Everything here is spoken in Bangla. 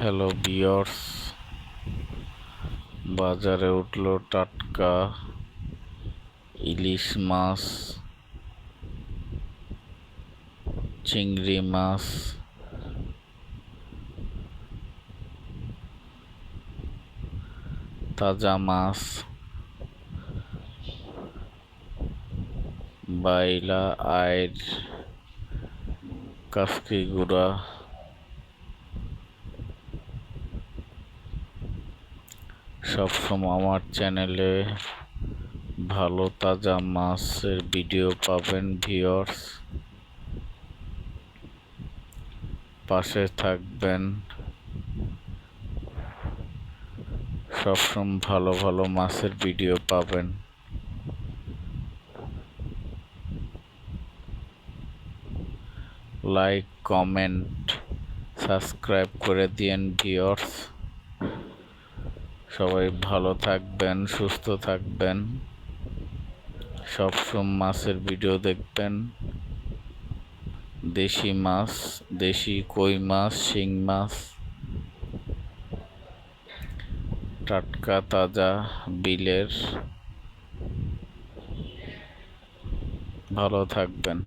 হ্যালো ভিউয়ার্স, বাজারে উঠলো টাটকা ইলিশ মাছ, চিংড়ি মাছ, তাজা মাছ, বাইলা, আইর, কাফকি গুঁড়া, সবসময় আমার চ্যানেলে ভালো তাজা মাছের ভিডিও পাবেন ভিউয়ার্স। পাশে থাকবেন, সবসময় ভালো ভালো মাছের ভিডিও পাবেন। লাইক, কমেন্ট, সাবস্ক্রাইব করে দিয়েন ভিউয়ার্স। সবাই ভালো থাকবেন, সুস্থ থাকবেন, সবসময় মাছের ভিডিও দেখবেন। দেশি মাছ, দেশি কই মাছ, শিং মাছ, টাটকা তাজা বিলের। ভালো থাকবেন।